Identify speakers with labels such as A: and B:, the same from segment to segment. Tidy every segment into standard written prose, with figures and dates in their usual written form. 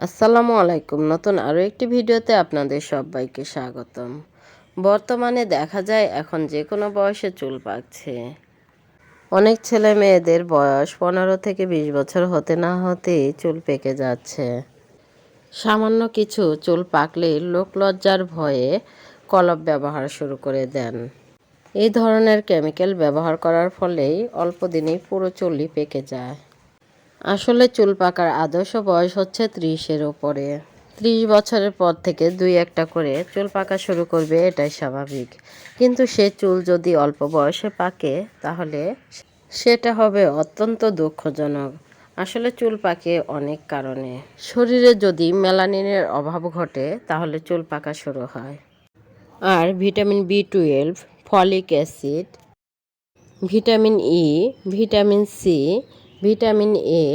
A: আসসালামু আলাইকুম। নতুন আরও একটি ভিডিওতে আপনাদের সবাইকে স্বাগতম। বর্তমানে দেখা যায় এখন যে কোনো বয়সে চুল পাকছে। অনেক ছেলে মেয়েদের বয়স 15 থেকে 20 বছর হতে না হতেই চুল পেকে যাচ্ছে। সামান্য কিছু চুল পাকলেই লোকলজ্জার ভয়ে কলপ ব্যবহার শুরু করে দেন। এই ধরনের কেমিক্যাল ব্যবহার করার ফলেই অল্প দিনেই পুরো চুলই পেকে যায়। আসলে চুল পাকার আদর্শ বয়স হচ্ছে 30-এর ওপরে। 30 বছরের পর থেকে 2-1টা করে চুল পাকা শুরু করবে, এটাই স্বাভাবিক। কিন্তু সে চুল যদি অল্প বয়সে পাকে তাহলে সেটা হবে অত্যন্ত দুঃখজনক। আসলে চুল পাকে অনেক কারণে। শরীরে যদি মেলানিনের অভাব ঘটে তাহলে চুল পাকা শুরু হয়। আর vitamin B12, folic acid, vitamin E, vitamin C, vitamin A,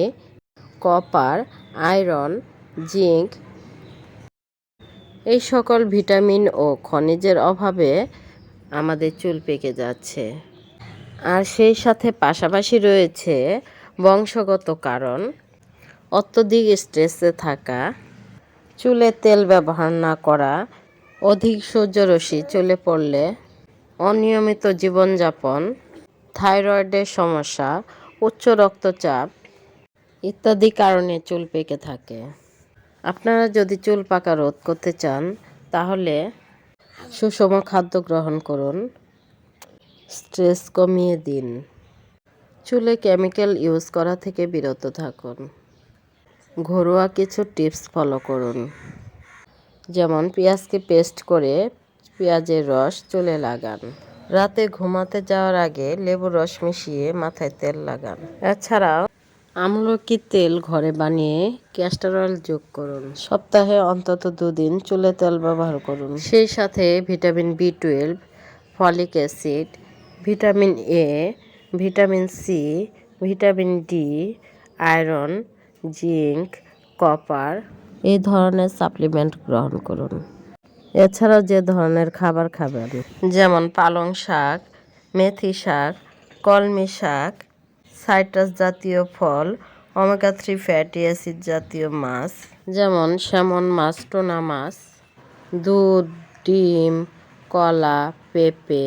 A: copper, iron, zinc এই সকল ভিটামিন ও খনিজের অভাবে আমাদের চুল পেকে যাচ্ছে। আর সেই সাথে পাশাপাশি রয়েছে বংশগত কারণ, অত্যধিক স্ট্রেসে থাকা, চুলে তেল ব্যবহার না করা, অধিক সূর্যরশ্মি চুলে পড়লে, অনিয়মিত জীবনযাপন, থাইরয়েডের সমস্যা, উচ্চ রক্তচাপ ইত্যাদি কারণে চুল পেকে থাকে। আপনারা যদি চুল পাকা রোধ করতে চান তাহলে সুষম খাদ্য গ্রহণ করুন, স্ট্রেস কমিয়ে দিন, চুলে কেমিক্যাল ইউজ করা থেকে বিরত থাকুন, ঘরোয়া কিছু টিপস ফলো করুন। যেমন পেঁয়াজকে পেস্ট করে পেঁয়াজের রস চুলে লাগান, রাতে ঘুমাতে যাওয়ার আগে লেবুর রস মিশিয়ে মাথায় তেল লাগান। এছাড়াও আমলকির তেল ঘরে বানিয়ে ক্যাস্টর অয়েল যোগ করুন। সপ্তাহে অন্তত 2 দিন চুলে তেল ব্যবহার করুন। সেই সাথে vitamin B12, folic acid, vitamin A, vitamin C, vitamin D, iron, zinc, copper এই ধরনের সাপ্লিমেন্ট গ্রহণ করুন। এছাড়াও যে ধরনের খাবার খাবেন, যেমন পালং শাক, মেথি শাক, কলমি শাক, সাইট্রাস জাতীয় ফল, ওমেগা 3 ফ্যাটি অ্যাসিড জাতীয় মাছ যেমন স্যামন মাছ, টুনা মাছ, দুধ, ডিম, কলা, পেঁপে।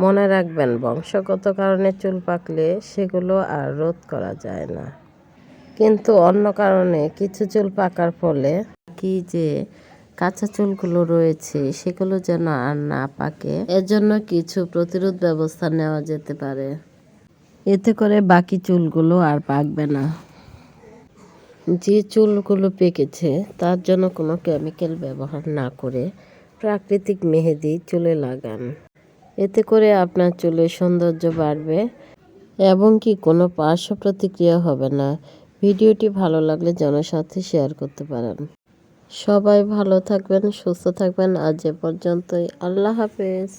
A: মনে রাখবেন, বংশগত কারণে চুল পাকলে সেগুলো আর রোধ করা যায় না। কিন্তু অন্য কারণে কিছু চুল পাকার ফলে কি যে কাঁচা চুলগুলো রয়েছে সেগুলো যেন আর না পাকে, এজন্য কিছু প্রতিরোধ ব্যবস্থা নেওয়া যেতে পারে। এতে করে বাকি চুলগুলো আর পাকবে না। যে চুলগুলো পেকেছে তার জন্য কোনো কেমিক্যাল ব্যবহার না করে প্রাকৃতিক মেহেদি চুলে লাগান। এতে করে আপনার চুলের সৌন্দর্য বাড়বে এবং কি কোনো পার্শ্ব প্রতিক্রিয়া হবে না। ভিডিওটি ভালো লাগলে জনসাথে শেয়ার করতে পারেন। সবাই ভালো থাকবেন, সুস্থ থাকবেন। আজ এ পর্যন্তই। আল্লাহ হাফেজ।